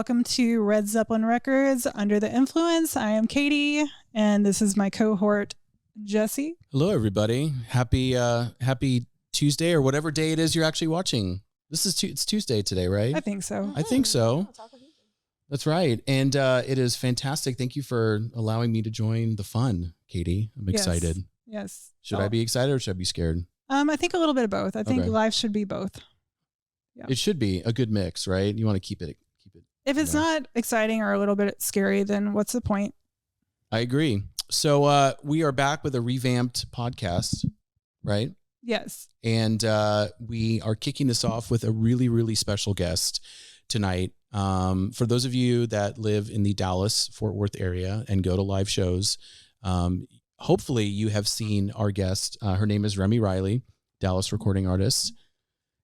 welcome to Red Zeppelin Records Under the Influence. I am Katie, and this is my cohort, Jesse. Hello, everybody. Happy Tuesday, or whatever day it is you're actually watching. It's Tuesday today, right? I think so. I think so. That's right. And it is fantastic. Thank you for allowing me to join the fun, Katie. I'm excited. Yes. Should I be excited or should I be scared? I think a little bit of both. I think life should be both. Yeah. It should be a good mix, right? You want to keep it. If it's not exciting or a little bit scary, then what's the point? I agree. So we are back with a revamped podcast, right? Yes. And we are kicking this off with a really, really special guest tonight. For those of you that live in the Dallas-Fort Worth area and go to live shows, hopefully you have seen our guest. Her name is Remy Reilly, Dallas recording artist.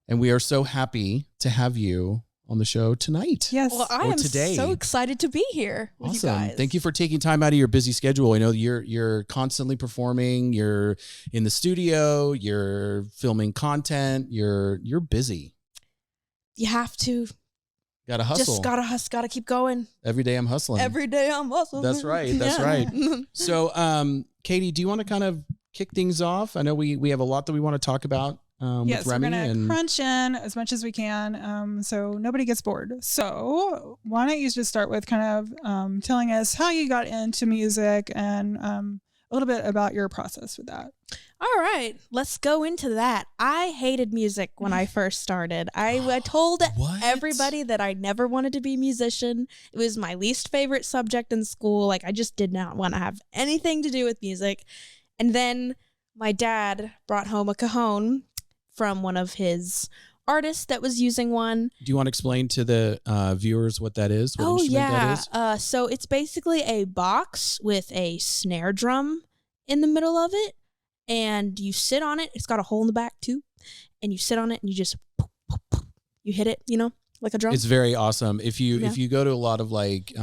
And we are so happy to have you on the show tonight. Yes. Well, I am so excited to be here with awesome. You guys. Thank you for taking time out of your busy schedule. I know you're constantly performing. You're in the studio. You're filming content. You're busy. You have to. Gotta hustle. Just gotta keep going. Every day I'm hustling. Every day I'm hustling. That's right. That's right. So, Katie, do you want to kind of kick things off? I know we have a lot that we want to talk about. Yes, with Remy, we're going to crunch in as much as we can so nobody gets bored. So why don't you just start with kind of telling us how you got into music and a little bit about your process with that. All right, let's go into that. I hated music when I first started. I told everybody that I never wanted to be a musician. It was my least favorite subject in school. Like, I just did not want to have anything to do with music. And then my dad brought home a cajon from one of his artists that was using one. Do you want to explain to the viewers what that is? What instrument that is? So it's basically a box with a snare drum in the middle of it, and you sit on it. It's got a hole in the back too, and you sit on it and you just you hit it, like a drum. It's very awesome. If you go to a lot of like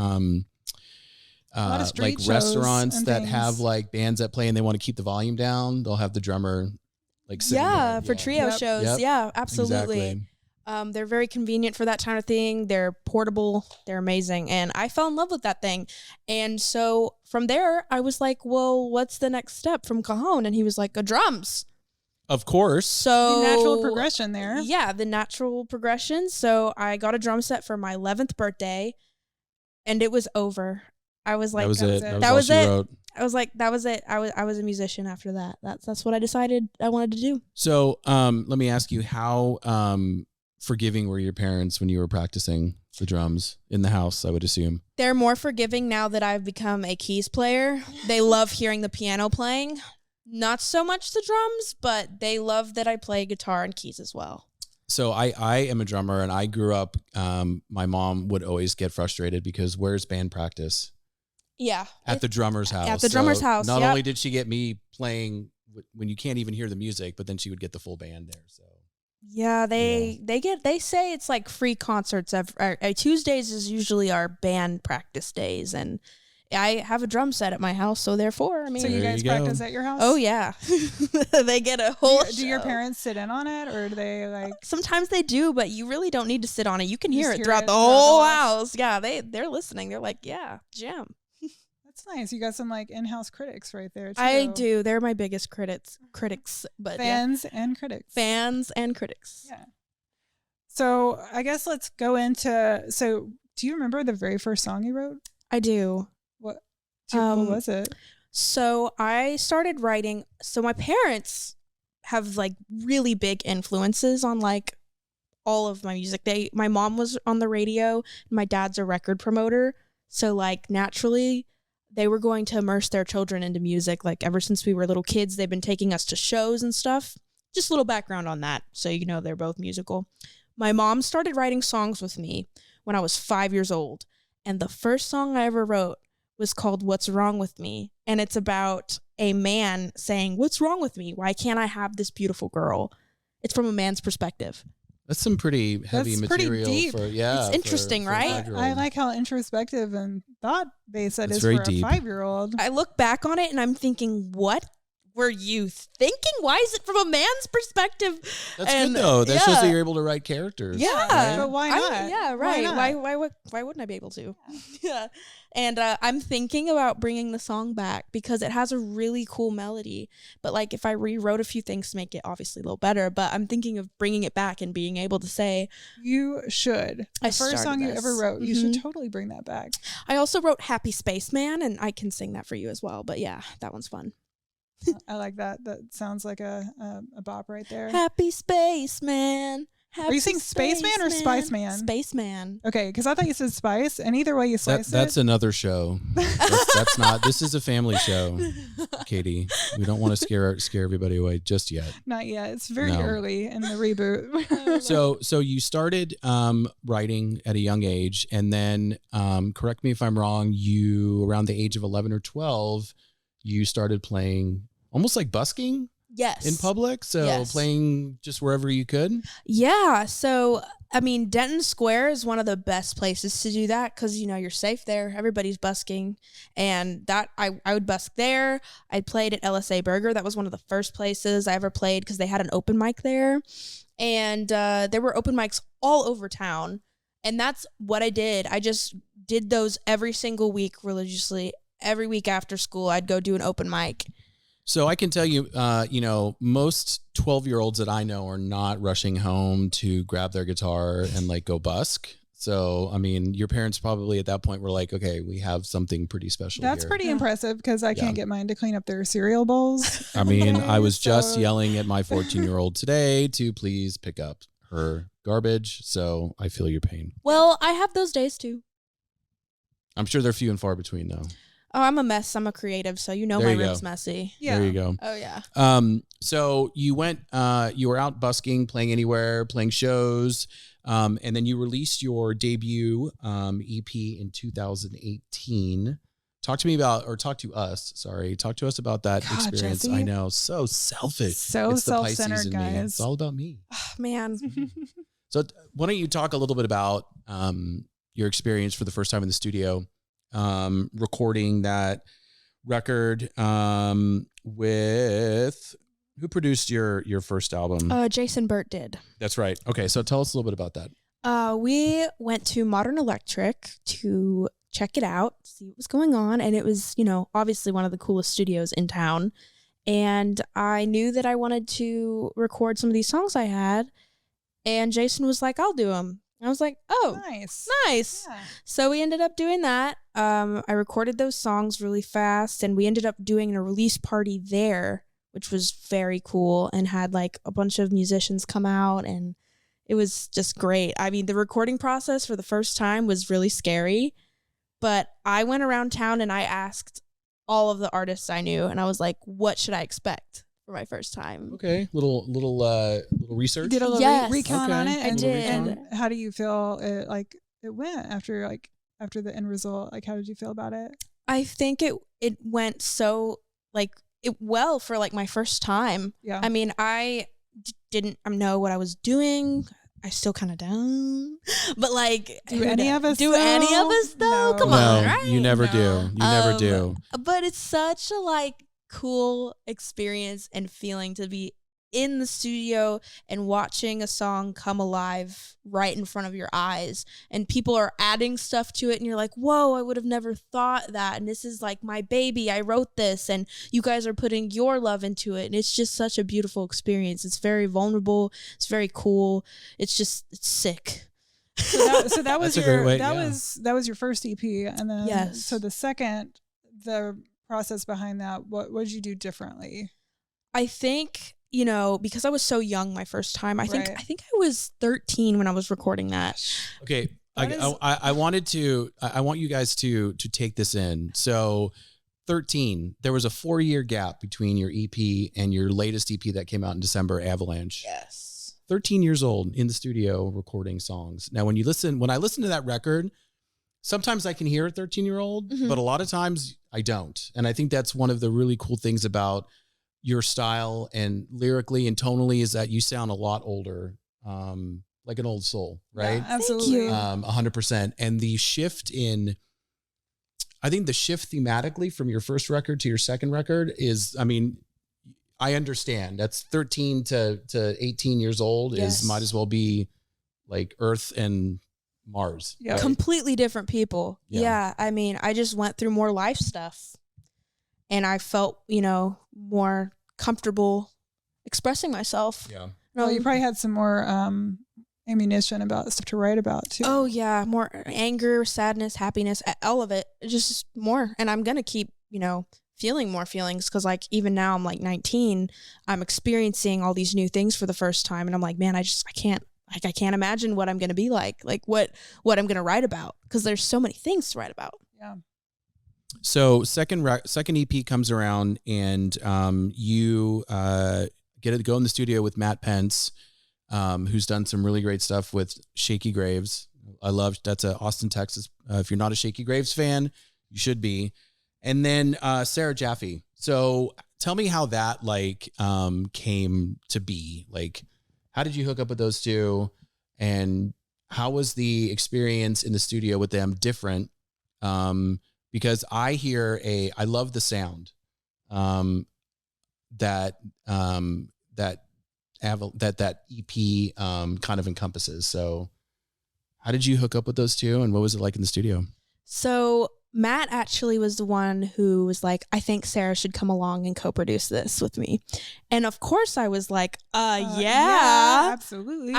restaurants that have like bands that play and they want to keep the volume down, they'll have the drummer like sitting there. For trio shows. Yep. Yeah, absolutely. Exactly. They're very convenient for that kind of thing. They're portable. They're amazing. And I fell in love with that thing. And so from there, I was like, well, what's the next step from cajon? And he was like, drums. Of course. So the natural progression there. Yeah, the natural progression. So I got a drum set for my 11th birthday, and it was over. I was like, that was it. I was like, that was it. I was a musician after that. That's what I decided I wanted to do. So let me ask you, how forgiving were your parents when you were practicing the drums in the house, I would assume? They're more forgiving now that I've become a keys player. They love hearing the piano playing. Not so much the drums, but they love that I play guitar and keys as well. So I am a drummer, and I grew up, my mom would always get frustrated because where's band practice? Yeah. At the drummer's house. At the drummer's house. Not only did she get me playing when you can't even hear the music, but then she would get the full band there. So yeah, they say it's like free concerts. Tuesdays is usually our band practice days, and I have a drum set at my house, so therefore, I mean, so you guys practice at your house? Oh yeah, they get a whole. Do your parents sit in on it, or do they like? Sometimes they do, but you really don't need to sit on it. You can hear it throughout the whole house. Yeah, they're listening. They're like, yeah, jam. That's nice. You got some like in-house critics right there too. I do. They're my biggest critics, but fans and critics. Fans and critics. Yeah. So I guess let's go into. So do you remember the very first song you wrote? I do. What was it? So I started writing. So my parents have like really big influences on like all of my music. My mom was on the radio. And my dad's a record promoter. So like naturally, they were going to immerse their children into music. Like ever since we were little kids, they've been taking us to shows and stuff. Just a little background on that. So, they're both musical. My mom started writing songs with me when I was 5 years old. And the first song I ever wrote was called What's Wrong With Me. And it's about a man saying, what's wrong with me? Why can't I have this beautiful girl? It's from a man's perspective. That's some pretty heavy material. Pretty deep. It's interesting, right? I like how introspective and thought-based that is for a 5-year-old. I look back on it and I'm thinking, what were you thinking? Why is it from a man's perspective? That's good though. That shows that you're able to write characters. Yeah, right? But why not? Yeah, right. Why wouldn't I be able to? Yeah. And I'm thinking about bringing the song back because it has a really cool melody. But like if I rewrote a few things to make it obviously a little better, but I'm thinking of bringing it back and being able to say, you should. The first song you ever wrote, you should totally bring that back. I also wrote Happy Spaceman, and I can sing that for you as well. But yeah, that one's fun. I like that. That sounds like a bop right there. Happy Spaceman. Are you saying Spaceman or Spiceman? Spaceman. Okay, because I thought you said Spice, and either way you slice that's another show. That's not. This is a family show, Katie. We don't want to scare everybody away just yet. Not yet. It's very early in the reboot. So you started writing at a young age, and then correct me if I'm wrong. You around the age of 11 or 12, you started playing almost like busking. Yes. In public? So playing just wherever you could? Yeah. So, I mean, Denton Square is one of the best places to do that because, you know, you're safe there. Everybody's busking. And that I would busk there. I played at LSA Burger. That was one of the first places I ever played because they had an open mic there. And there were open mics all over town. And that's what I did. I just did those every single week religiously. Every week after school, I'd go do an open mic. So I can tell you, you know, most 12-year-olds that I know are not rushing home to grab their guitar and like go busk. So, I mean, your parents probably at that point were like, okay, we have something pretty special That's here. pretty impressive because I can't get mine to clean up their cereal bowls. I mean, I was just yelling at my 14-year-old today to please pick up her garbage. So I feel your pain. Well, I have those days too. I'm sure they're few and far between though. Oh, I'm a mess. I'm a creative, so you know my room's messy. Yeah. There you go. Oh yeah. So you went, you were out busking, playing anywhere, playing shows, and then you released your debut EP in 2018. Talk to us about that experience. Jesse. I know, so selfish. So it's the Pisces self-centered, in me. guys. It's all about me. Oh, man. So why don't you talk a little bit about your experience for the first time in the studio? Recording that record with who produced your first album? Jason Burt did. That's right. Okay, so tell us a little bit about that. We went to Modern Electric to check it out, see what was going on, and it was, you know, obviously one of the coolest studios in town. And I knew that I wanted to record some of these songs I had, and Jason was like, "I'll do them." I was like, oh, nice. Yeah. So we ended up doing that. I recorded those songs really fast, and we ended up doing a release party there, which was very cool and had like a bunch of musicians come out, and it was just great. I mean, the recording process for the first time was really scary, but I went around town and I asked all of the artists I knew, and I was like, what should I expect for my first time? Okay, little research. You did a little recon on it. I did. And how do you feel it went after the end result? Like, how did you feel about it? I think it went so well for like my first time. Yeah. I mean, I didn't know what I was doing. I still kind of don't. But like, do any of us though? No. Come on, right? You never do. You never do. But it's such a cool experience and feeling to be in the studio and watching a song come alive right in front of your eyes, and people are adding stuff to it, and you're like, whoa, I would have never thought that, and this is like my baby, I wrote this, and you guys are putting your love into it, and it's just such a beautiful experience. It's very vulnerable, it's very cool, it's sick. So that was that was your first EP, and then yes. So the process behind that, what did you do differently? I think, you know, because I was so young my first time, I think I was 13 when I was recording that. Okay. I want you guys to take this in. So 13, there was a 4-year gap between your EP and your latest EP that came out in December, Avalanche. Yes. 13 years old in the studio recording songs. Now, when I listen to that record, sometimes I can hear a 13-year-old, but a lot of times I don't. And I think that's one of the really cool things about your style and lyrically and tonally is that you sound a lot older, like an old soul, right? Yeah, absolutely. 100%. And I think the shift thematically from your first record to your second record is, I mean, I understand. That's 13 to 18 years old Yes. might as well be like Earth and Mars. Yeah. Right? Completely different people. Yeah. Yeah. I mean, I just went through more life stuff and I felt, more comfortable expressing myself. Yeah. Well, you probably had some more ammunition about stuff to write about too. Oh yeah, more anger, sadness, happiness, all of it, just more. And I'm gonna keep, feeling more feelings because like even now I'm like 19, I'm experiencing all these new things for the first time, and I'm like, man, I can't imagine what I'm gonna be like what I'm gonna write about because there's so many things to write about. Yeah. So second EP comes around, and you get to go in the studio with Matt Pence, who's done some really great stuff with Shaky Graves. That's a Austin, Texas. If you're not a Shaky Graves fan, you should be. And then Sarah Jaffe. So tell me how that came to be. Like, how did you hook up with those two, and how was the experience in the studio with them different? Because I love the sound that EP kind of encompasses. So how did you hook up with those two, and what was it like in the studio? So Matt actually was the one who was like, I think Sarah should come along and co-produce this with me. And of course I was like, yeah, absolutely.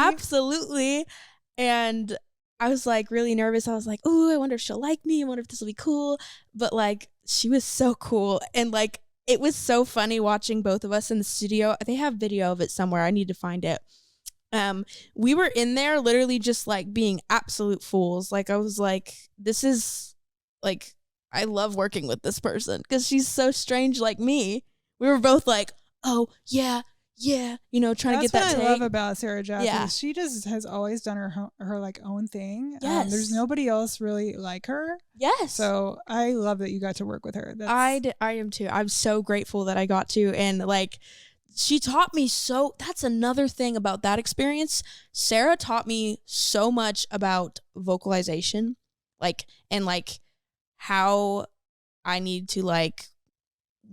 And I was like really nervous. I was like, oh, I wonder if she'll like me. I wonder if this will be cool. But like, she was so cool. And like, it was so funny watching both of us in the studio. They have video of it somewhere. I need to find it. We were in there literally just like being absolute fools. Like I was like, this is like, I love working with this person because she's so strange like me. We were both like, oh yeah, trying to get that That's take. what I love about Sarah Jaffe. Yeah. She just has always done her like own thing. Yes. There's nobody else really like her. Yes. So I love that you got to work with her. I am too. I'm so grateful that I got to. And like, she taught me that's another thing about that experience. Sarah taught me so much about vocalization, and how I need to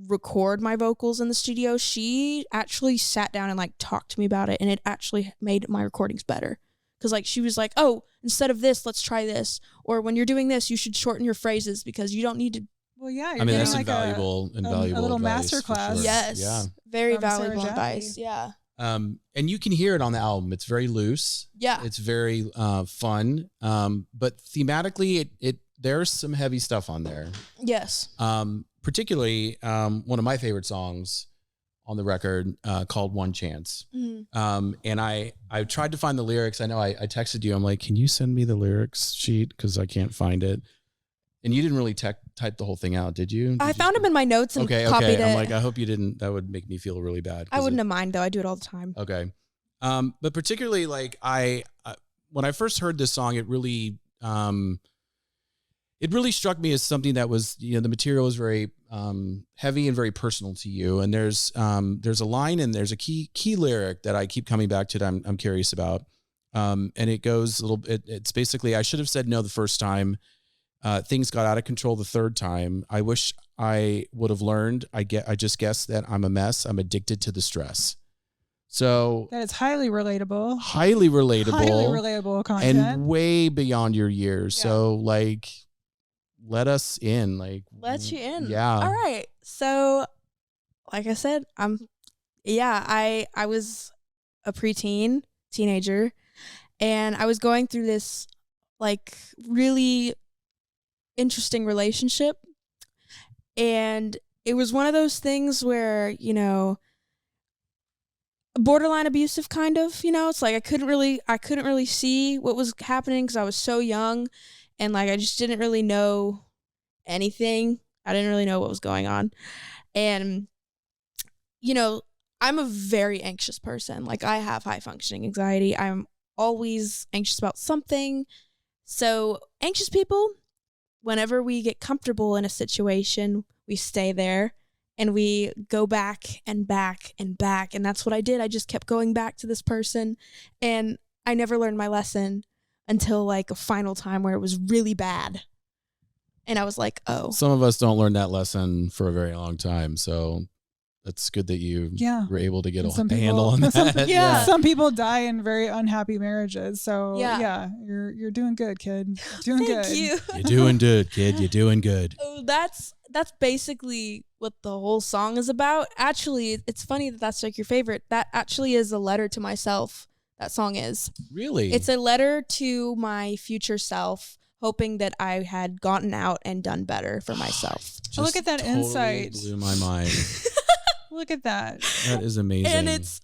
record my vocals in the studio. She actually sat down and talked to me about it, and it actually made my recordings better. Because she was like, oh, instead of this, let's try this. Or when you're doing this, you should shorten your phrases because you don't need to. Well, yeah. I mean, that's invaluable a little master class. Sure. Yes. Yeah. Very From valuable Sarah advice. Jaffe. Yeah. And you can hear it on the album. It's very loose. Yeah. It's very fun. But thematically, there's some heavy stuff on there. Yes. Particularly one of my favorite songs on the record called One Chance. Mm-hmm. And I tried to find the lyrics. I know I texted you. I'm like, can you send me the lyrics sheet? Because I can't find it. And you didn't really type the whole thing out, did you? I found them in my notes and copied it. I'm like, I hope you didn't. That would make me feel really bad. I wouldn't have mind though. I do it all the time. Okay. But particularly I when I first heard this song, it really struck me as something that was, the material was very heavy and very personal to you. And there's a line and there's a key lyric that I keep coming back to that I'm curious about. And it goes a little bit. It's basically, I should have said no the first time. Things got out of control the third time. I wish I would have learned. I just guessed that I'm a mess. I'm addicted to the stress. So that is highly relatable content, and way beyond your years. Yeah. So let us in. Let you in. Yeah. All right. So like I said, I was a teenager, and I was going through this really interesting relationship, and it was one of those things where borderline abusive kind of, it's I couldn't really see what was happening because I was so young, and I just didn't really know anything. I didn't really know what was going on, and I'm a very anxious person. I have high functioning anxiety. I'm always anxious about something. So anxious people, whenever we get comfortable in a situation, we stay there and we go back and back and back. And that's what I did. I just kept going back to this person, and I never learned my lesson until a final time where it was really bad. And I was like, oh. Some of us don't learn that lesson for a very long time. So That's good that you Yeah. were able to get And a handle on that. Yeah. Some people die in very unhappy marriages. So Yeah. you're doing good, kid. Doing Thank good. you. You're doing good, kid. You're doing good. Oh, that's basically what the whole song is about. Actually, it's funny that that's like your favorite. That actually is a letter to myself. That song is. Really? It's a letter to my future self, hoping that I had gotten out and done better for myself. Oh, look at that totally insight. Blew my mind. Look at that. That is amazing. And it's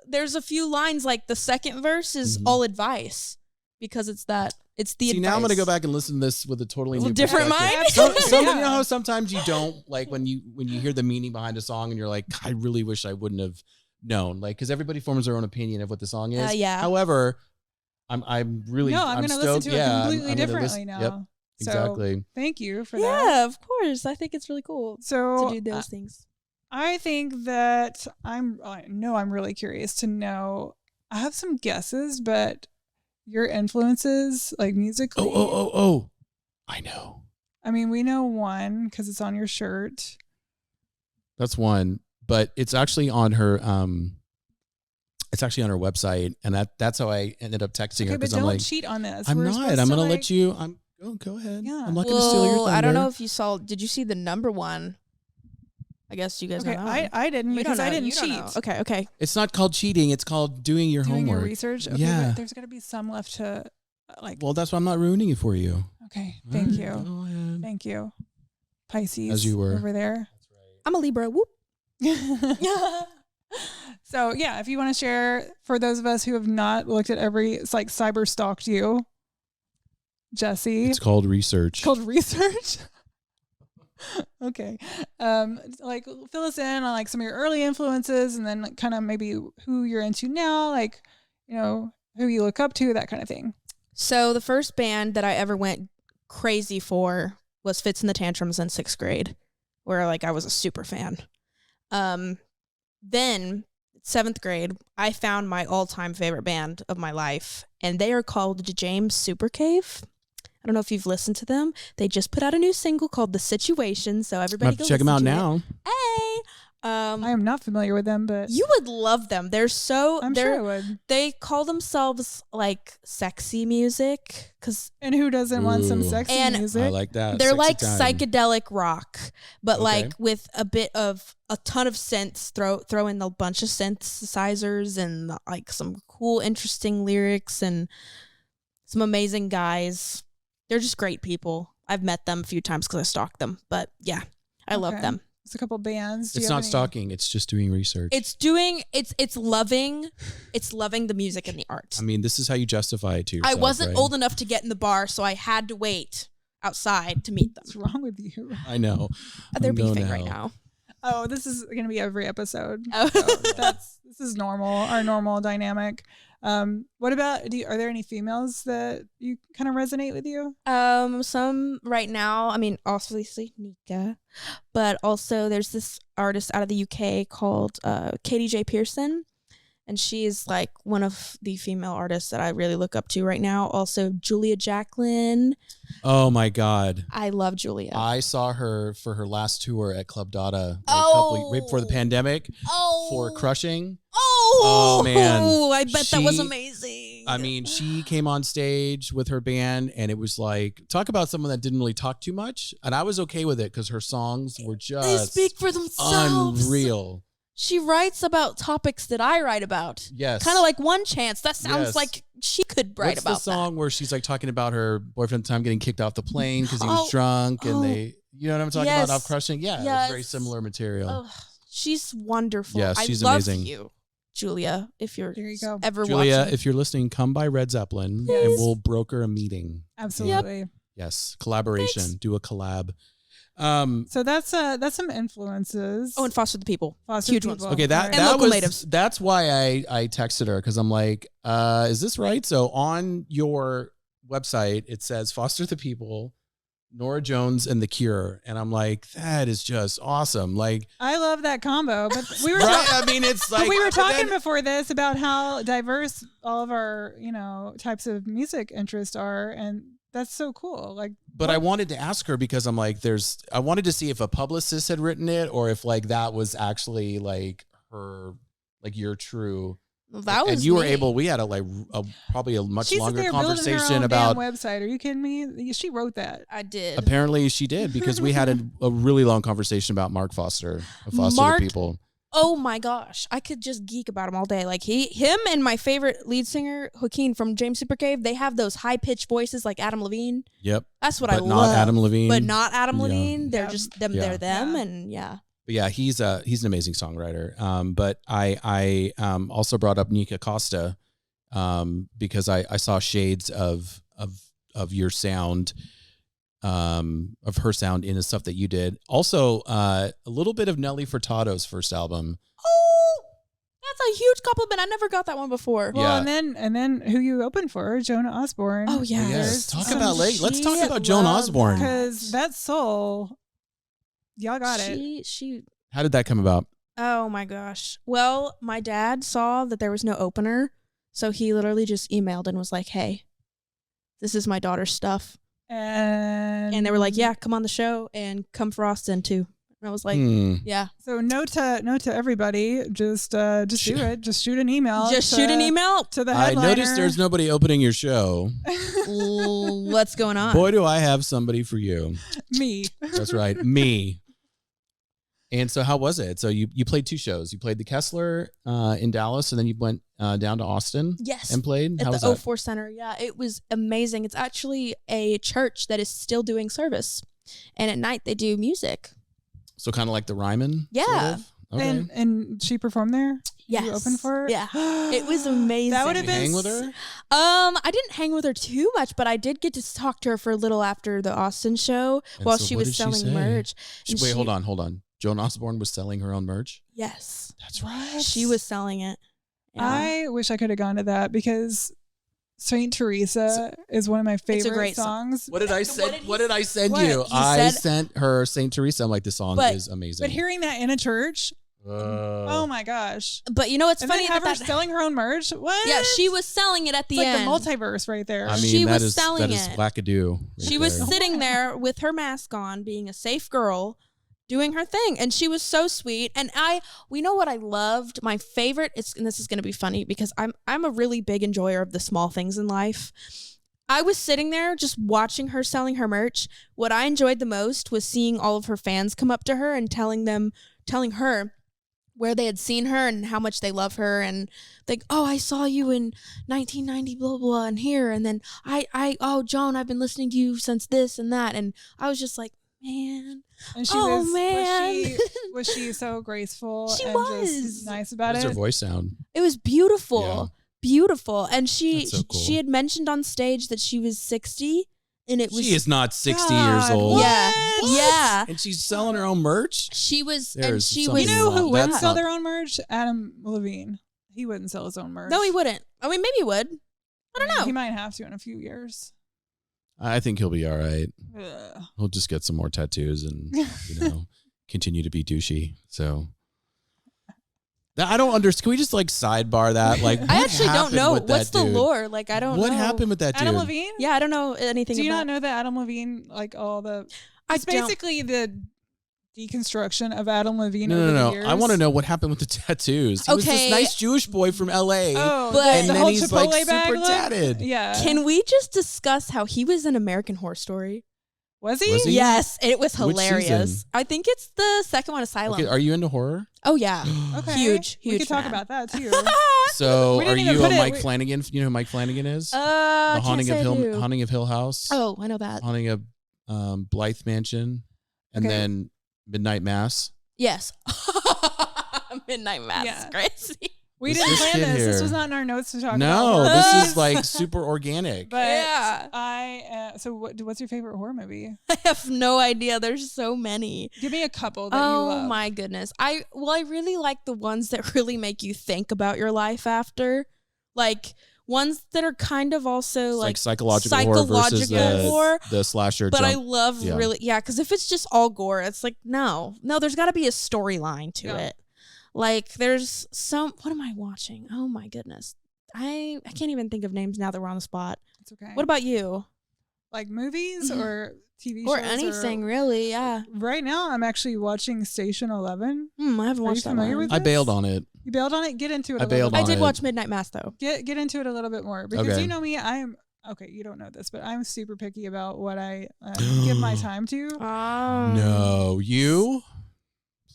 there's a few lines like the second verse is all advice because it's the See, advice. now I'm gonna go back and listen to this with a totally new different perspective. mind. Some, Yeah. You know how sometimes you don't like when you hear the meaning behind a song and you're like, I really wish I wouldn't have known, like, because everybody forms their own opinion of what the song is. Yeah. However, I'm really No, I'm going to listen to it completely I'm gonna differently listen- now. Yep, So, exactly. thank you for that. Yeah, of course. I think it's really cool So to do those things. I think that I know I'm really curious to know. I have some guesses, but your influences, like musically. Oh! I know. I mean, we know one because it's on your shirt. That's one, but it's actually on her. It's actually on her website, and that's how I ended up texting her Okay, but because I'm don't like, cheat on this. I'm We're not. supposed I'm to, gonna like- let you. Go ahead. Yeah. I'm not gonna steal your thunder. I don't know if you saw. Did you see the number one? I guess you guys Okay, don't know. I didn't You because don't I know. didn't You don't cheat. know. Okay. It's not called cheating. It's called doing your Doing homework. your research. Okay, Yeah. but there's got to be some left to like. Well, that's why I'm not ruining it for you. Okay, All thank right, you, Go ahead. thank you, Pisces. As you were. over there. I'm a Libra. Whoop. So yeah, if you want to share for those of us who have not looked at it's like cyber stalked you, Jesse. It's called research. It's called research. Okay. Like fill us in on like some of your early influences and then kind of maybe who you're into now, like, you know, who you look up to, that kind of thing. So the first band that I ever went crazy for was Fits and the Tantrums in 6th grade, where like I was a super fan. Then 7th grade, I found my all-time favorite band of my life, and they are called James Super Cave. I don't know if you've listened to them. They just put out a new single called The Situation, so I'm everybody have go to check them out listen to now. it. Hey! I am not familiar with them, but You would love them. They're so I'm sure I would. They call themselves like sexy music because And who doesn't want some Ooh. sexy And music? I like that. they're Sexy like time. psychedelic rock, but Okay. like with a ton of synths. Throw in a bunch of synthesizers and like some cool, interesting lyrics and some amazing guys. They're just great people. I've met them a few times because I stalked them, but yeah, I love Okay. them. It's a couple bands. Do It's you have not any- stalking. It's just doing research. It's loving the music and the art. I mean, this is how you justify it to yourself. I wasn't right? old enough to get in the bar, so I had to wait outside to meet them. What's wrong with you? I know. They're I'm going beefing to right hell. now. Oh, this is going to be every episode. Oh. So this is normal, our normal dynamic. What about, are there any females that you kind of resonate with you? Some right now, I mean, obviously Nika, but also there's this artist out of the UK called Katie J. Pearson, and she is like one of the female artists that I really look up to right now. Also, Julia Jacqueline. Oh my God. I love Julia. I saw her for her last tour at Club Dada right before the Oh. pandemic oh, for Crushing. Oh, man. I bet that was She- amazing. I mean, she came on stage with her band and it was like, talk about someone that didn't really talk too much. And I was okay with it because her songs were they just speak for themselves. unreal. She writes about topics that I write about. Yes. Kind of like One Chance. That sounds Yes. like she could write What's about the song where she's like talking about her boyfriend at the time getting kicked off the plane because he was Oh, drunk and oh. you know what I'm talking Yes. about? Off Crushing? Yeah, it was very Yes. similar material. that. She's wonderful. Yes, she's I love amazing. you, Julia, if you're There you go. ever Julia, watching. if you're listening, come by Red Zeppelin Yes. and we'll broker a meeting. Absolutely. Yes, collaboration. Thanks. Do a collab. So that's some influences. Oh, and Foster the People. Foster huge people. ones. Okay, that Right. And that local was natives. that's why I texted her because I'm like, is this right? So on your website it says Foster the People, Nora Jones, and The Cure, and I'm like, that is just awesome. Like, I love that combo, but we were right? I mean, it's but like we were but talking then- before this about how diverse all of our, types of music interests are, and that's so cool. Like But I wanted to ask her because I'm like, I wanted to see if a publicist had written it or if like that was actually like her, like your true. That was and you were me. able. We had probably a much She's longer there building her conversation own about. damn website. Are you kidding me? She wrote that. I did. Apparently, she did because we had a really long conversation about Mark Foster of Foster Mark- the People. Oh my gosh, I could just geek about him all day. Like him and my favorite lead singer Joaquin from James Supercave, they have those high pitched voices like Adam Levine. Yep. That's what But I not love. Adam Levine. But not Adam Yeah. Levine. They're Yeah. just them. Yeah. They're them, Yeah. and yeah. But yeah, he's an amazing songwriter. But I also brought up Nika Costa because I saw shades of your sound, of her sound in the stuff that you did. Also, a little bit of Nelly Furtado's first album. Oh, that's a huge compliment. I never got that one before. Well, Yeah. and then who you opened for? Jonah Osborne. Oh yeah. Yes. Talk some about let's talk shit. about Joan Love Osborne. because that soul, y'all got it. She. How did that come about? Oh my gosh. Well, my dad saw that there was no opener, so he literally just emailed and was like, "Hey, this is my daughter's stuff." And they were like, "Yeah, come on the show and come for Austin too." And I was like, "Yeah, So note to everybody, just do it. Just shoot an email. just shoot an email." to the I headliner. noticed there's nobody opening your show. What's going on? Boy, do I have somebody for you. me. That's right, me. And so how was it? So you played 2 shows. You played the Kessler in Dallas, and then you went down to Austin Yes. and played. At How the was that? 04 Center. Yeah, it was amazing. It's actually a church that is still doing service. And at night they do music. So kind of like the Ryman? Yeah. Sort of? Okay. And she performed there. Yes. You opened for her. Yeah. It was amazing. That would have Did you been hang with her? I didn't hang with her too much, but I did get to talk to her for a little after the Austin show And while so she what was did she selling say? merch. And Wait, she- hold on. Joan Osborne was selling her own merch? Yes. That's right. She was selling it. Yeah. I wish I could have gone to that because Saint Teresa is one of my favorite great song. songs. What did I send? What did I send What? you? He I said- sent her Saint Teresa. I'm like, this song But- is amazing. But hearing that in a church, oh my gosh! But you know what's And funny? then have her that- selling her own merch. What? yeah, she was selling it at the It's like end. the multiverse right there. I mean, she that was is selling that is it. wackadoo. right She was there. sitting there with her mask on, being a safe girl, doing her thing, and she was so sweet. And we know what I loved. My favorite is, and this is going to be funny because I'm a really big enjoyer of the small things in life. I was sitting there just watching her selling her merch. What I enjoyed the most was seeing all of her fans come up to her and telling her where they had seen her and how much they love her, and like, oh, I saw you in 1990, blah blah, and here, and then oh, Joan, I've been listening to you since this and that, and I was just like, man, And she Oh, was, man. was she so graceful She and was. just nice How about does it? her voice sound? it was beautiful. Yeah. Beautiful. And she That's so cool. she had mentioned on stage that she was 60, and it was She is not 60 God, years old. what? yeah. What? Yeah. And she's selling her own merch? She was There's and she something was You know wrong. who would That's sell not- their own merch? Adam Levine. He wouldn't sell his own merch. No, he wouldn't. I mean, maybe he would. I don't know. He might have to in a few years. I think he'll be all right. Ugh. He'll just get some more tattoos and, continue to be douchey. So I don't understand. Can we just like sidebar that? Like, I what actually don't happened know with that what's the dude? lore. Like, I don't know. What happened with that dude? Adam Levine? Yeah, I don't know anything Do you about not know that Adam Levine, like all the... I It's don't. basically the deconstruction of Adam Levine No, over no, the no. years. I want to know what happened with the tattoos. He was this Okay. nice Jewish boy from LA. Oh, But- and the then whole he's Chipotle like bag super look? tatted. Yeah. Can we just discuss how he was in American Horror Story? Was he? Was he? Yes, it was Which hilarious. season? I think it's the second one, Asylum. Okay, are you into horror? Oh yeah. Okay. Huge We could talk fan. about that too. So We are didn't even you put a it- Mike we- Flanagan? You know who Mike Flanagan is? The the Haunting of Hill House. Oh, I know that. Haunting of Blythe Mansion, and Okay. then Midnight Mass. Yes. Midnight Mass. Yeah. Crazy. We This- didn't this plan kid this. This here- was not in our notes to talk about. No, horror this movies. is like super organic. But Yeah. so what's your favorite horror movie? I have no idea. There's so many. Give me a couple that you Oh love. my goodness. I really like the ones that really make you think about your life after. Like ones that are kind of also It's like psychological horror versus psychological horror. the slasher But I jump. love Yeah. because if it's just all gore, it's like, no, there's got to be a storyline to Yeah. it. Like there's what am I watching? Oh my goodness. I can't even think of names now that we're on the spot. It's okay. What about you? Like movies or TV or shows anything really. Yeah. Right now, I'm actually watching Station 11. I haven't watched that familiar one. with I this? bailed on it. You bailed on it? Get into it I a little bailed bit. on I did it. watch Midnight Mass though. Get into it a little bit more because Okay. you know me, I'm okay, you don't know this, but I'm super picky about what I give my time to. No, you?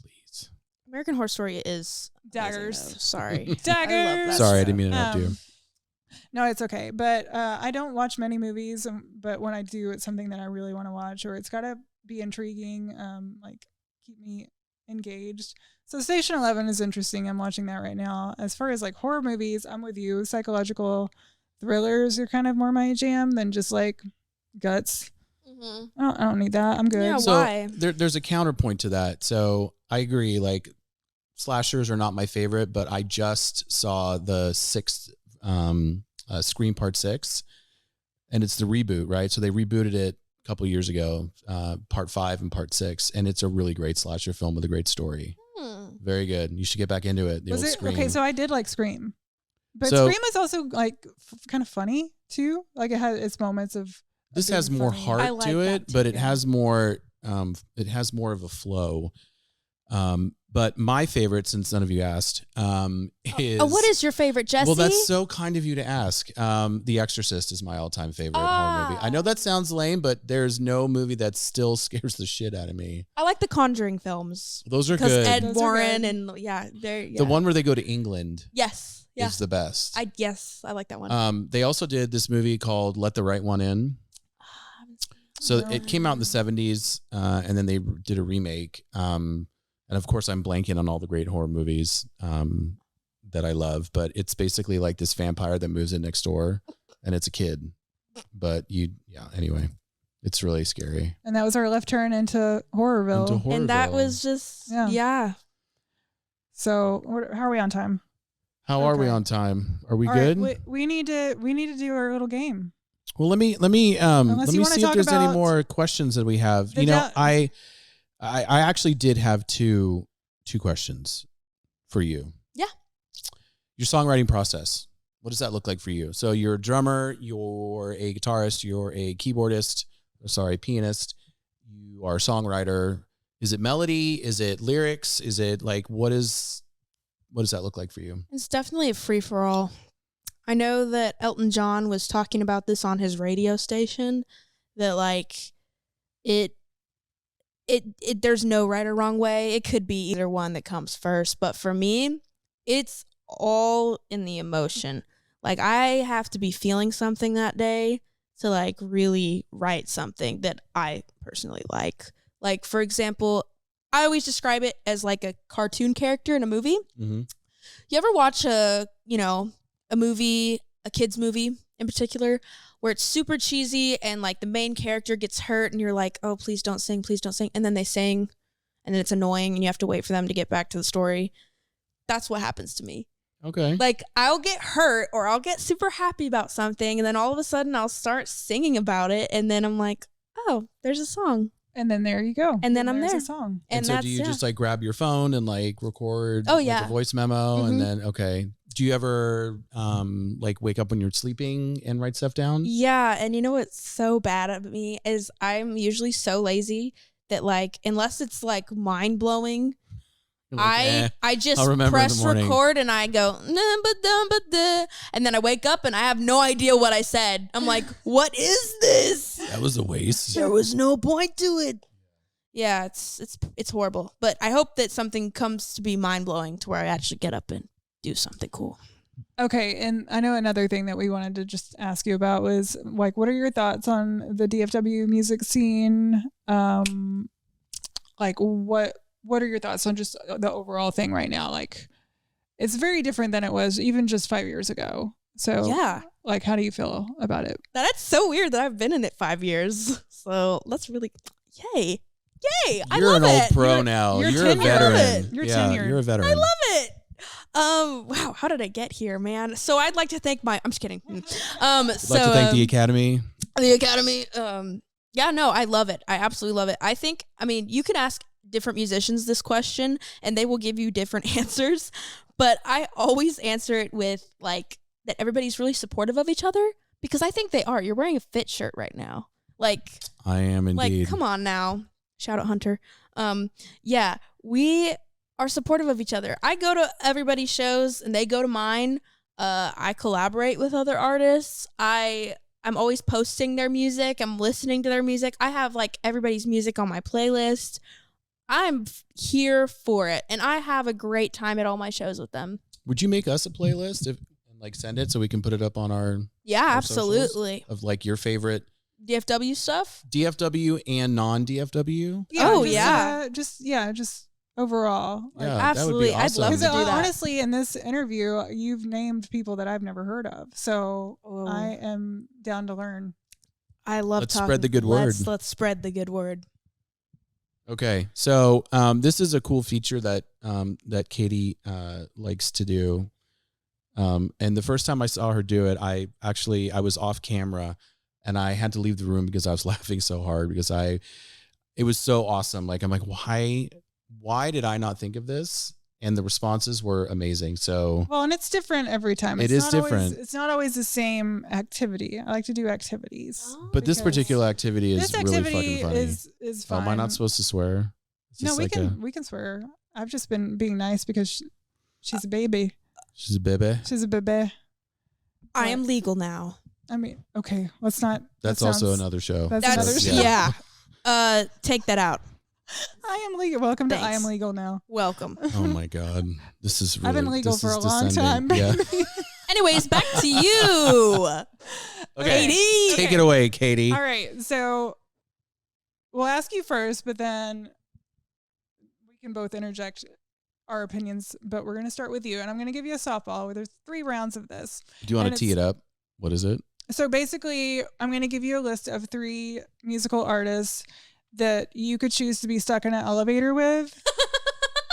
Please. American Horror Story is Daggers. amazing, though. Sorry. Daggers. I love that Sorry, I show. didn't mean to interrupt you. No, it's okay. But I don't watch many movies, but when I do, it's something that I really want to watch, or it's got to be intriguing, like keep me engaged. So Station 11 is interesting. I'm watching that right now. As far as like horror movies, I'm with you. Psychological thrillers are kind of more my jam than just like guts. Mm-hmm. I don't need that. I'm good. Yeah, So why? there's a counterpoint to that. So I agree. Like slashers are not my favorite, but I just saw the sixth Scream Part 6, and it's the reboot, right? So they rebooted it a couple years ago, Part 5 and Part 6, and it's a really great slasher film with a great story. Very good. You should get back into it. The Was old it Scream. okay? So I did like Scream, but So- Scream is also like kind of funny too. Like it has its moments of. This being has more funny. heart I like to that it, too, but it yeah. has more. It has more of a flow. But my favorite, since none of you asked, is What is your favorite, Jesse? Well, that's so kind of you to ask. The Exorcist is my all-time favorite horror movie. I know that sounds lame, but there's no movie that still scares the shit out of me. I like the Conjuring films. Those are Because good. Ed Those are Warren good. and they're The one where they go to England Yes. Yeah. is the best. I like that one. They also did this movie called Let the Right One In. So it came out in the 70s, and then they did a remake. And of course, I'm blanking on all the great horror movies that I love, but it's basically like this vampire that moves in next door, and it's a kid. But anyway, it's really scary. And that was our left turn into Horrorville. And that was just yeah. So how are we on time? How are we Okay. on time? Are we All good? right, we need to do our little game. Well, let me Unless you wanna see if talk there's any about more questions that we have. the You know, da- I actually did have two questions for you. Yeah. Your songwriting process. What does that look like for you? So you're a drummer, you're a guitarist, you're a pianist, you are a songwriter. Is it melody? Is it lyrics? Is it like what does that look like for you? It's definitely a free for all. I know that Elton John was talking about this on his radio station, that like it there's no right or wrong way. It could be either one that comes first, but for me, it's all in the emotion. Like I have to be feeling something that day to like really write something that I personally like. Like for example, I always describe it as like a cartoon character in a movie. Mm-hmm. You ever watch a movie, a kid's movie in particular, where it's super cheesy and like the main character gets hurt and you're like, oh, please don't sing. And then they sing and then it's annoying and you have to wait for them to get back to the story. That's what happens to me. Okay. Like I'll get hurt or I'll get super happy about something and then all of a sudden I'll start singing about it and then I'm like, oh, there's a song. And then there you go. And then I'm there's there. a song. And so do you just like grab your phone and like record Oh, like yeah. a voice memo and Mhm. then okay. Do you ever like wake up when you're sleeping and write stuff down? Yeah, and you know what's so bad at me is I'm usually so lazy that like unless it's like mind blowing, You're like, I just I'll remember in the press morning. record and I go and then I wake up and I have no idea what I said. I'm like, what is this? that was a waste. There was no point to it. Yeah, it's horrible. But I hope that something comes to be mind blowing to where I actually get up and do something cool. Okay, and I know another thing that we wanted to just ask you about was like, what are your thoughts on the DFW music scene? Like, what are your thoughts on just the overall thing right now? Like, it's very different than it was even just 5 years ago. So, Yeah. like, how do you feel about it? That's so weird that I've been in it 5 years. So that's really yay. I You're love an old it. pro now. you're You're a tenured. veteran. I love it. You're yeah, tenured. you're a veteran. I love it. Wow, how did I get here, man? So I'd like to thank I'm just kidding. I'd like to thank the Academy. The Academy. Yeah, no, I love it. I absolutely love it. I mean, you can ask different musicians this question and they will give you different answers, but I always answer it with like that everybody's really supportive of each other because I think they are. You're wearing a Fit shirt right now. Like, I am indeed. Like, come on now. Shout out Hunter. Yeah, we are supportive of each other. I go to everybody's shows and they go to mine. I collaborate with other artists. I'm always posting their music. I'm listening to their music. I have like everybody's music on my playlist. I'm here for it, and I have a great time at all my shows with them. Would you make us a playlist and like send it so we can put it up on our absolutely of like your favorite DFW stuff? DFW and non-DFW? Yeah, just overall. Yeah, absolutely. That would be awesome. I'd love to do that. Honestly, in this interview, you've named people that I've never heard of. So I am down to learn. I love Let's spread the good word. Let's spread the good word. Okay. So this is a cool feature that Katie likes to do. And the first time I saw her do it, I was off camera and I had to leave the room because I was laughing so hard because it was so awesome. Like, I'm like, why did I not think of this? And the responses were amazing. So well, and it's different every time. It is different. It's not always the same activity. I like to do activities. But this particular activity is really fucking funny. Is fun. Am I not supposed to swear? No, we can swear. I've just been being nice because she's a baby. She's a baby. She's a baby. I am legal now. I mean, okay, let's not. That's also another show. That's another show. Yeah. Take that out. I am legal. Welcome Thanks. to I Am Legal Now. Welcome. Oh my God. This is really, I've been legal for a long time. Yeah. Anyways, back to you. Okay. Katie. Take it away, Katie. All right. So we'll ask you first, but then we can both interject our opinions. But we're going to start with you. And I'm going to give you a softball where there's 3 rounds of this. Do you want to tee it up? What is it? So basically, I'm going to give you a list of 3 musical artists that you could choose to be stuck in an elevator with.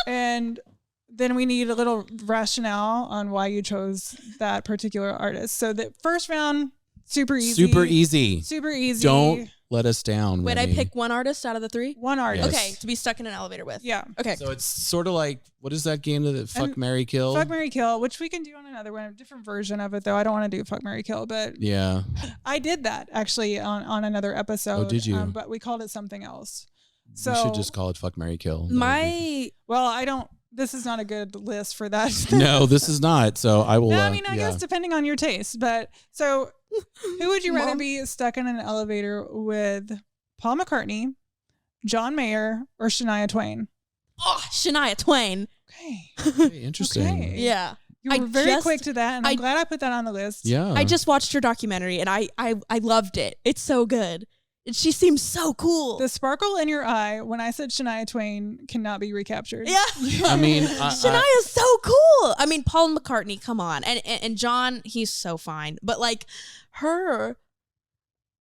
And then we need a little rationale on why you chose that particular artist. So the first round, super easy. Super easy. Super easy. Don't let us down. Wait, Remy. I pick one artist out of the 3? One artist. Yes. Okay, to be stuck in an elevator with. Yeah. Okay. So it's sort of like, what is that game that Fuck, Marry, Kill? Fuck, Marry, Kill, which we can do on another one, a different version of it, though. I don't want to do Fuck, Marry, Kill, but Yeah. I did that actually on another episode. Oh, did you? But we called it something else. So we should just call it Fuck, Marry, Kill. Well, I don't. This is not a good list for that. No, this is not. So I will. No, I mean, I guess depending on your taste. But so, who would you rather be stuck in an elevator with? Paul McCartney, John Mayer, or Shania Twain? Oh, Shania Twain. Okay. Okay, interesting. Okay. Yeah. You were very quick to that, and I'm glad I put that on the list. Yeah. I just watched her documentary, and I loved it. It's so good. She seems so cool. The sparkle in your eye when I said Shania Twain cannot be recaptured. Yeah. I mean, Shania's so cool. I mean, Paul McCartney, come on. And John, he's so fine. But like her,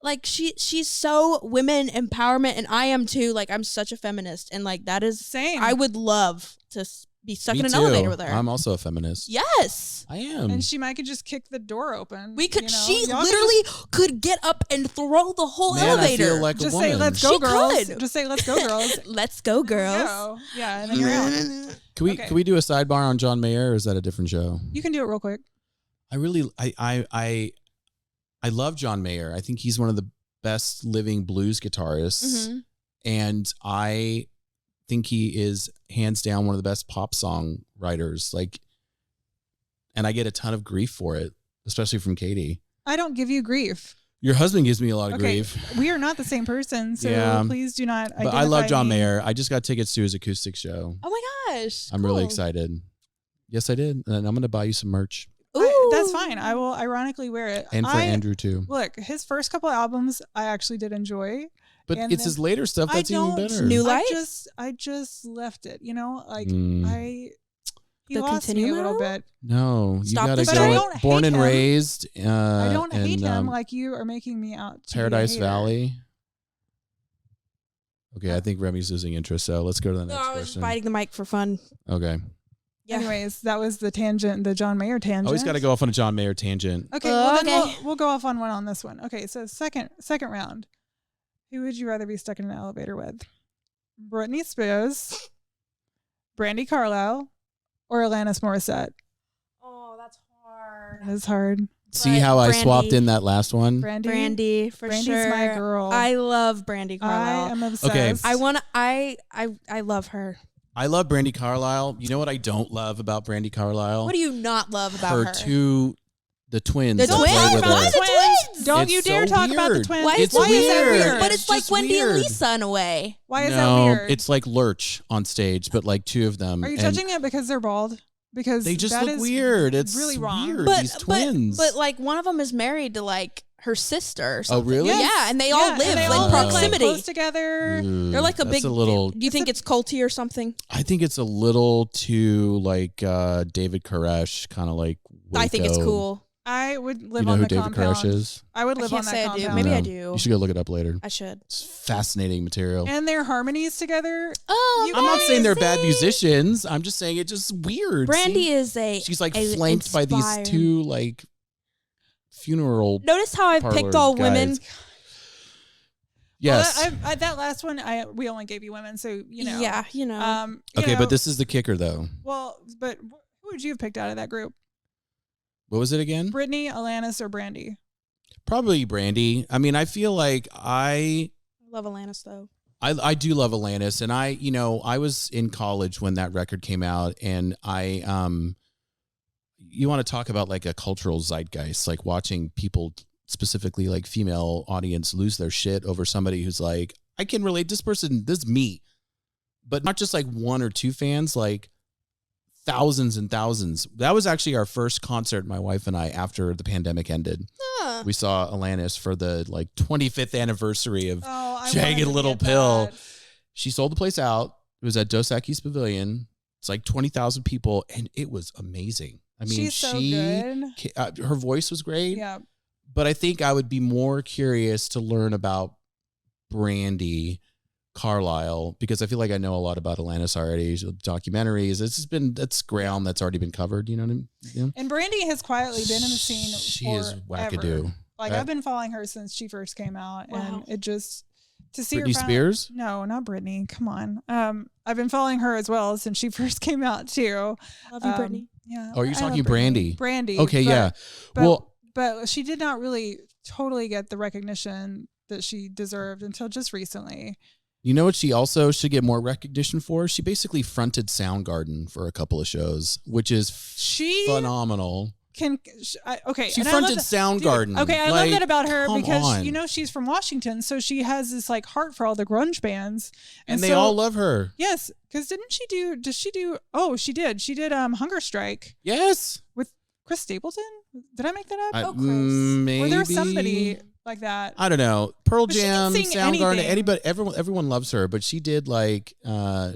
like she's so women empowerment, and I am too. Like, I'm such a feminist, and like that is Same. I would love to be stuck me in an too. elevator with her. I'm also a feminist. Yes. I am. And she might could just kick the door open. We could. you know? She Y'all could literally could get up and throw the whole Man, elevator. I feel like just a say, woman. "Let's go, She girls." could. Just say, "Let's go, girls." Let's go, girls. Go. Yeah, and then you're out. Can we do a sidebar on John Mayer, or is that a different show? You can do it real quick. I love John Mayer. I think he's one of the best living blues guitarists, Mm-hmm. and I think he is hands down one of the best pop song writers. Like, and I get a ton of grief for it, especially from Katie. I don't give you grief. Your husband gives me a lot of Okay, grief. we are not the same person, so Yeah. please do not. But I love identify John me. Mayer. I just got tickets to his acoustic show. Oh my gosh. I'm really cool. excited. Yes, I did. And I'm going to buy you some merch. That's fine. I will ironically wear it. And for Andrew too. Look, his first couple albums I actually did enjoy. But and it's then his later stuff that's even better. New Light? I just left it. You know, like Mm. he The lost me a Continuum little album? bit. No, you Stop got to the But I go don't with Born hate and him. Raised. I don't hate and, him like you are making me out to be a Paradise hater. Valley. Okay, I think Remy's losing interest, so let's go to the No, next I was question. biting the mic for fun. Okay. Yeah. Anyways, that was the tangent, the John Mayer tangent. Always got to go off on a John Mayer tangent. Okay, well then Okay. we'll go off on one on this one. Okay, so second round. Who would you rather be stuck in an elevator with? Britney Spears, Brandy Carlisle, or Alanis Morissette? Oh, that's hard. That is hard. See how I swapped in that last one? Brandy for Brandy's sure. my girl. I love Brandy Carlisle. I am obsessed. Okay. I love her. I love Brandy Carlisle. You know what I don't love about Brandy Carlisle? What do you not love about her? The twins. The that twins? play with her. The twins? Don't It's you dare so talk about the weird. twins. Why is It's that weird. weird? But It's it's like just Wendy weird. and Lisa in a way. Why is that No, weird? it's like Lurch on stage, but like two of them. Are you and judging it because they're bald? Because They just that look is weird. It's really wrong. weird. But, These twins. But like one of them is married to like her sister or Oh, something. really? Yeah, and they all live and they in all live, proximity. close together. They're like a That's big. a little. Do you think it's culty or something? I think it's a little too like David Koresh, kind of like. I think it's Waco. cool. I would live You know on who the David compound. Koresh is? I would I live can't on that say I do. compound. Maybe I No. do. You should go look it up later. I should. It's fascinating material. And their harmonies together. Oh, You I'm not saying they're bad amazing. musicians. I'm just saying it's just weird. Brandy See? is a. She's like a flanked by these inspired- two like funeral. Notice how I've picked parlor all guys. women. Yes. Well, that last one, we only gave you women, so you know. Yeah, you know. Okay, know, but this is the kicker though. Well, but who would you have picked out of that group? What was it again? Brittany, Alanis, or Brandy? Probably Brandy. I mean, I feel like I love Alanis though. I do love Alanis, and I was in college when that record came out, and you want to talk about like a cultural zeitgeist, like watching people, specifically like female audience, lose their shit over somebody who's like, I can relate, this person, this is me, but not just like one or two fans, like thousands and thousands. That was actually our first concert, my wife and I, after the pandemic ended. Huh. We saw Alanis for the like 25th anniversary of I Jagged wanted to Little get Pill. that. She sold the place out. It was at Dos Equis Pavilion. It's like 20,000 people, and it was amazing. I mean, She's so good. Her voice was great. Yeah. But I think I would be more curious to learn about Brandy Carlisle, because I feel like I know a lot about Alanis already. Documentaries. That's ground that's already been covered. You know what I mean? Yeah. And Brandy has quietly been in the scene. She is forever. wackadoo. Like I've been following her since she first came out, Wow. and it just to see Britney her. finally- Spears? No, not Britney. Come on. I've been following her as well since she first came out too. Love you, Brittany. Yeah. Oh, you're I love talking Brandy. Brandy. Okay, but- yeah. But, Well, but she did not really totally get the recognition that she deserved until just recently. you know what she also should get more recognition for? She basically fronted Soundgarden for a couple of shows, which is She phenomenal. Okay. She and I love fronted that- Soundgarden. Dude, okay, I Like, love that about her come because on. she's from Washington, so she has this like heart for all the grunge bands, And they so- all love her. Yes, because didn't she do? Does she do? Oh, she did. She did Hunger Strike Yes. with Chris Stapleton. Did I make that up? I- Oh, Chris. Maybe. Or there's somebody like that. I don't know. Pearl But she can Jam, sing Soundgarden, anything. everyone loves her, but she did like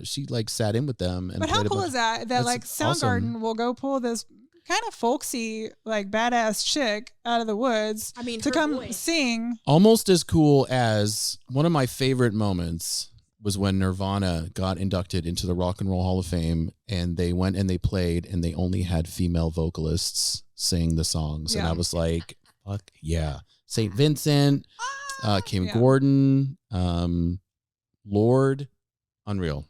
she like sat in with them and But how played a cool bunch- is that? That That's like Soundgarden awesome. will go pull this kind of folksy, like badass chick out of the woods I mean, to her come voice. sing. Almost as cool as one of my favorite moments was when Nirvana got inducted into the Rock and Roll Hall of Fame, and they went and they played, and they only had female vocalists sing the songs, and Yeah. I was like, "Fuck yeah!" St. Vincent, Kim Yeah. Gordon, Lord, unreal,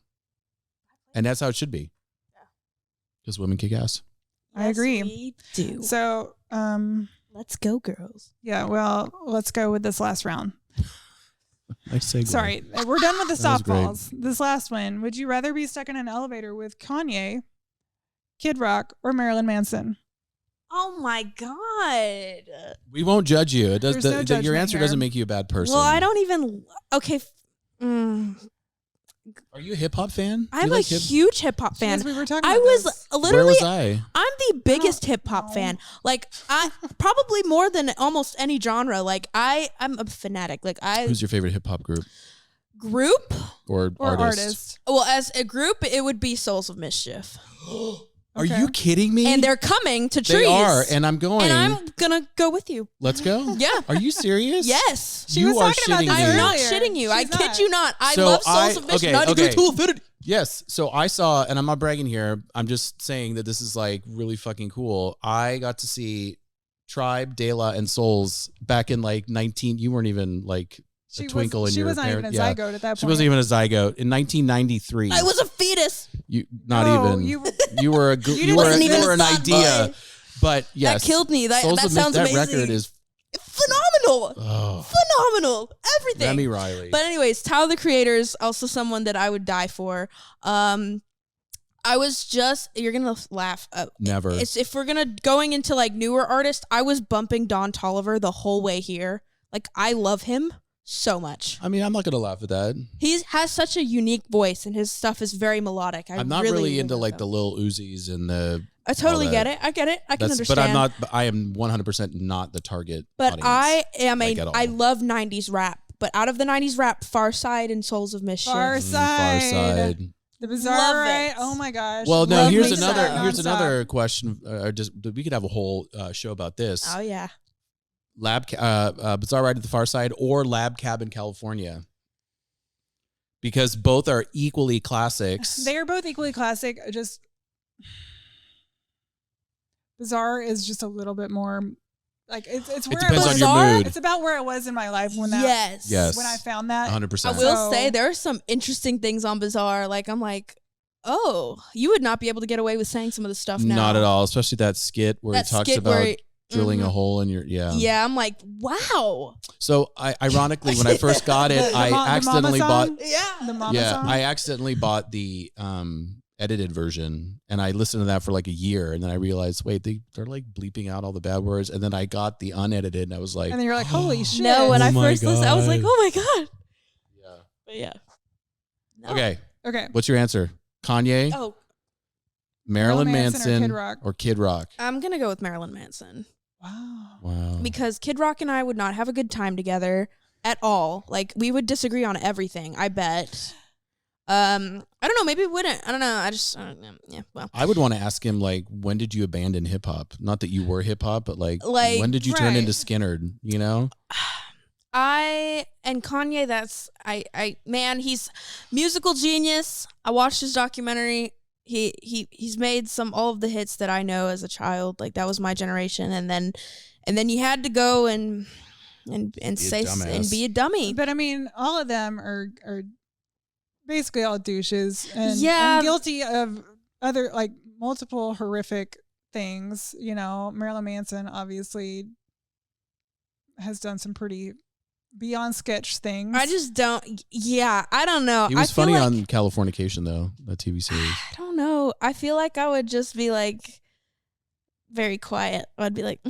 and that's how it should be. Because women kick ass. I Yes, agree. We do. So, Let's go, girls. yeah. Well, let's go with this last round. Nice segue. Sorry, we're done with the That was great. softballs. This last one. Would you rather be stuck in an elevator with Kanye, Kid Rock, or Marilyn Manson? Oh my god. We won't judge you. It does. There's no Your judgment answer here. doesn't make you a bad person. Well, I don't even. Okay. Are you a hip hop fan? Do I'm you a like hip? huge hip hop fan. Yes, we were talking I about was this. Where literally. was I? I'm the biggest hip hop know. fan. Like I probably more than almost any genre. Like I'm a fanatic. Like Who's your favorite hip hop group group. or artist? Well, as a group, it would be Souls of Mischief, Are Okay. you kidding me? and they're coming to trees. They are, and I'm going. And I'm gonna go with you. Let's go. Yeah. Are you serious? Yes. She You was are talking about shitting this me. I'm not earlier. shitting you. I She's kid not. you not. I So love Souls of Mischief. okay, 90 okay. to infinity. Yes. So I saw, and I'm not bragging here. I'm just saying that this is like really fucking cool. I got to see Tribe, De La, and Souls back in like 19. You weren't even like a twinkle in she your was not even a parent- yeah. zygote at that point. She wasn't even a zygote in 1993. I was a fetus. You not No, even. you- You were a. You You were. wasn't You even were a an thought idea. boy. But yes, that killed me. That Souls of sounds that amazing. record is phenomenal. Phenomenal. Everything. Remy Reilly. But anyways, Tyler the Creator is also someone that I would die for. I was just, you're gonna laugh. Never. If we're going into like newer artists, I was bumping Don Toliver the whole way here. Like, I love him so much. I mean, I'm not gonna laugh at that. He has such a unique voice, and his stuff is very melodic. I'm not really into like the Lil Uzis and the. I totally get it. I get it. I can understand. But I'm not. I am 100% not the target. But audience, I am I love 90s rap. But out of the 90s rap, Farside and Souls of Mischief. Farside. The Bizarre, right? Oh my gosh. Well, no. Love Here's me another. some. Here's another question. Just we could have a whole show about this. Oh yeah. Bizarre Ride to the Far Side or Lab Cab in California, because both are equally classics. They are both equally classic. Just Bizarre is just a little bit more like it's where it depends was. on your mood. It's about where it was in my life when that when I found that. 100%. I will say there are some interesting things on Bizarre. Like, I'm like, oh, you would not be able to get away with saying some of the stuff now. Not at all, especially that skit where he talks about drilling a hole in your Yeah, I'm like, wow. So ironically, when I first got it, I accidentally bought the Mama song? I accidentally bought the edited version, and I listened to that for like a year, and then I realized, wait, they're like bleeping out all the bad words, and then I got the unedited, and I was like, and then you're like, holy shit. No, when I first listened, I was like, oh my God. Yeah. But yeah. No. Okay. What's your answer? Kanye? Oh. Marilyn Manson or Kid Rock? I'm going to go with Marilyn Manson. Wow. Because Kid Rock and I would not have a good time together at all. Like, we would disagree on everything, I bet. I don't know. Maybe we wouldn't. I don't know. I don't know. Yeah. Well, I would want to ask him, like, when did you abandon hip hop? Not that you were hip hop, but like when did you turn into Skinnerd? You know. And Kanye. Man, he's musical genius. I watched his documentary. He's made all of the hits that I know as a child. Like, that was my generation, and then he had to go and say and be a dummy. But I mean, all of them are basically all douches and guilty of other like multiple horrific things. You know, Marilyn Manson obviously has done some pretty beyond sketch things. I just don't. Yeah, I don't know. He was funny on Californication though, that TV series. I don't know. I feel like I would just be like very quiet. I'd be like,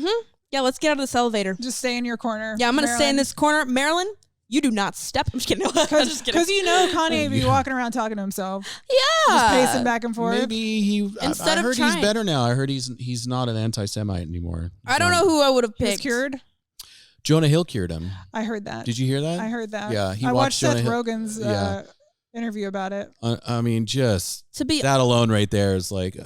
yeah, let's get out of this elevator. Just stay in your corner. Yeah, I'm gonna stay in this corner, Marilyn. You do not step. I'm just kidding. Because you know Kanye be walking around talking to himself. Yeah. Just pacing back and forth. Maybe I heard he's better now. I heard he's not an anti-Semite anymore. I don't know who I would have picked. He was cured? Jonah Hill cured him. I heard that. Did you hear that? I heard that. Yeah. I watched Seth Rogen's interview about it. I mean, just that alone right there is like...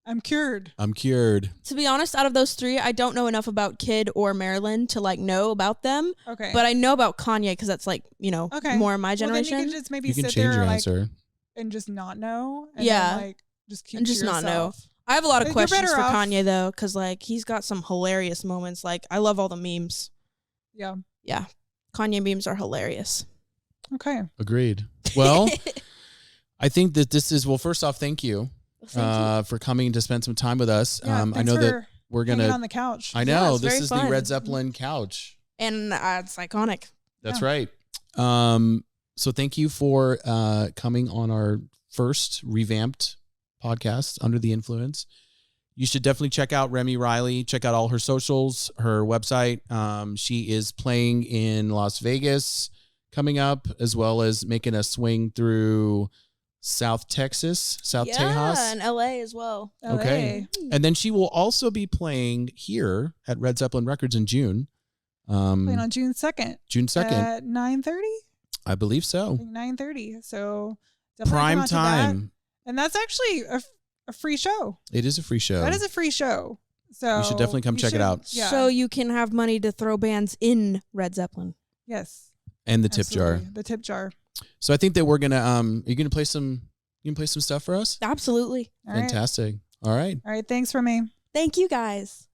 I'm cured. I'm cured. To be honest, out of those three, I don't know enough about Kid or Marilyn to like know about them. Okay. But I know about Kanye because that's like, more of my generation. Well, then you can just maybe sit there your answer. And just not know. And yeah. then, like, just keep and just not know. I have a lot of questions for Kanye though, because like he's got some hilarious moments. Like, I love all the memes. Yeah. Yeah. Kanye memes are hilarious. Okay. Agreed. Well, I think that this is, first off, thank you. For coming to spend some time with us. Yeah, I know that we're gonna on the couch. I know yeah, this is fun. the Red Zeppelin couch, and it's iconic. That's right. So thank you for coming on our first revamped podcast, Under the Influence. You should definitely check out Remy Reilly. Check out all her socials, her website. She is playing in Las Vegas coming up, as well as making a swing through South Tejas, and LA as well. Okay. And then she will also be playing here at Red Zeppelin Records in June. Playing on June 2nd. June 2nd. At 9:30? I believe so. 9:30. So definitely prime time. And that's actually a free show. It is a free show. That is a free show. So you should definitely come check it out. Yeah. So you can have money to throw bands in Red Zeppelin. Yes. And the tip jar. The tip jar. So I think that we're gonna you're gonna play some stuff for us? Absolutely. Fantastic. All right. All right. Thanks for me. Thank you guys.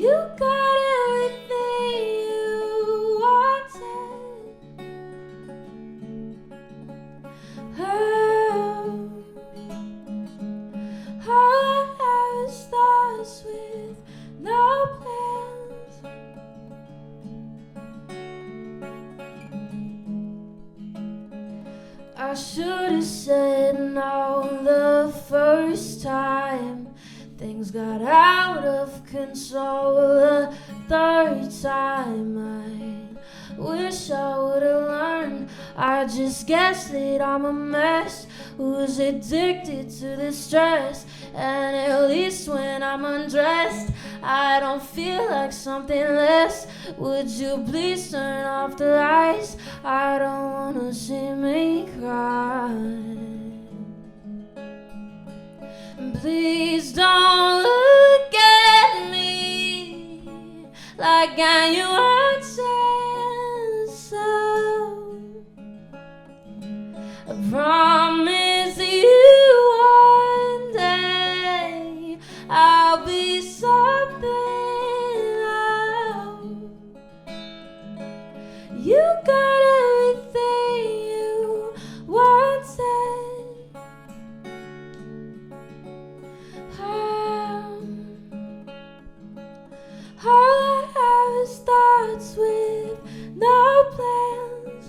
You got everything you wanted. Oh, all I have is thoughts with no plans. I should have said no the first time things got out of control. The third time I wish I would have learned. I just guess that I'm a mess who's addicted to the stress. And at least when I'm undressed, I don't feel like something less. Would you please turn off the lights? I don't wanna see me cry. Please don't look at me like I want so. I promise you one day I'll be something else. You got everything you wanted. All I have is thoughts with no plans.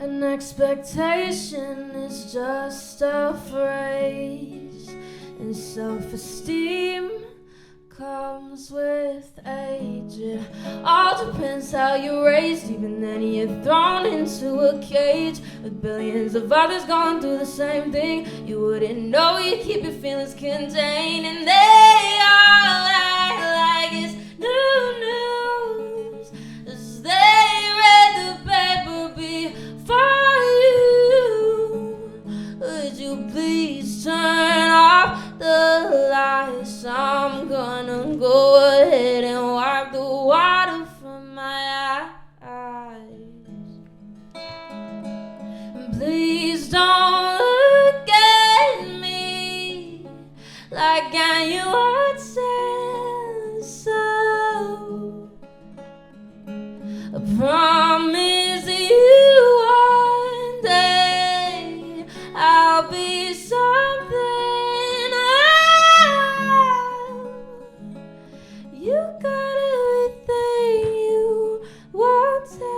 An expectation is just a phrase, and self-esteem comes with age. It all depends how you're raised. Even then you're thrown into a cage with billions of others going through the same thing. You wouldn't know, you keep your feelings contained, and they all act like it's new news, as they read the paper before you. Would you please turn off the lights? I'm gonna go ahead and wipe the water from my eyes. Please don't look at me like I want so. I promise you one day I'll be something else. You got everything you wanted.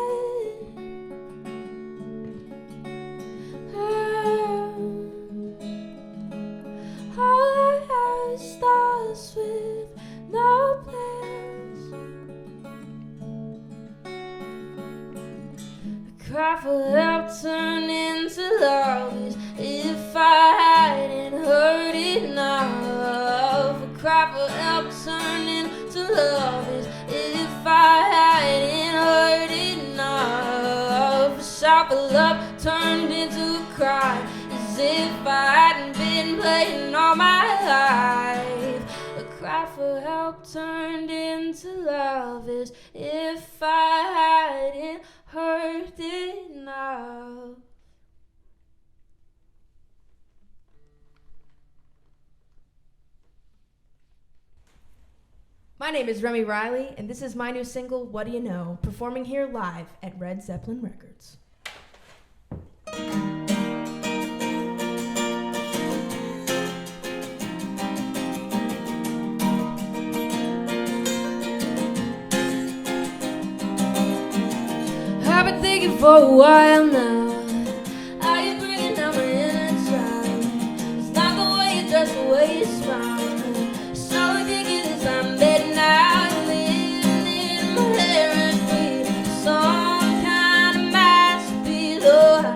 All I have is thoughts with no plans. I cry for help turned into love if I hadn't heard enough. I cry for help turned into love if I hadn't heard enough. A shout for love turned into a cry as if I hadn't been playing all my life. A cry for help turned into love as if I hadn't heard enough. My name is Remy Reilly, and this is my new single, What Do You Know, performing here live at Red Zeppelin Records. I've been thinking for a while now. Are you bringing out my inner child? It's not the way you dress, the way you smile. It's so ridiculous, I'm dead now. Living in my hair and feet. Some kind of masterpiece, oh,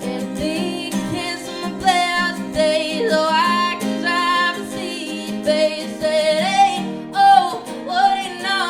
and I think you cancel my playhouse days, so I can drive and see your face. Say, hey, oh, what do you know?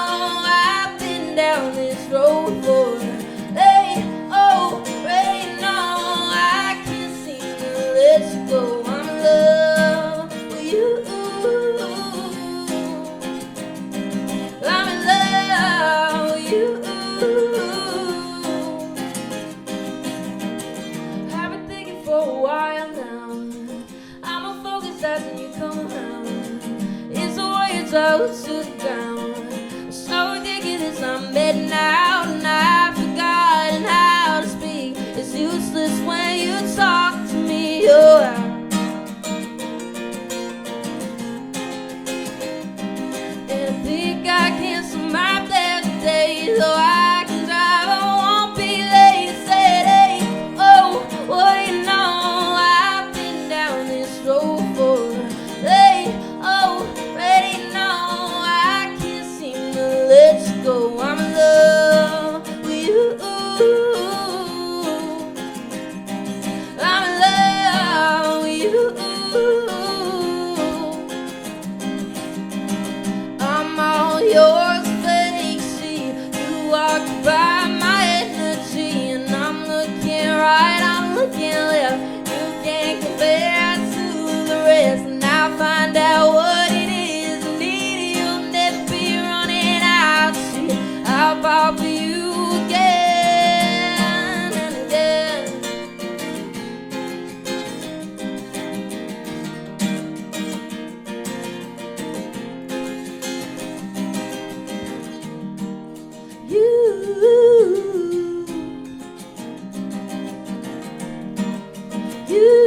do.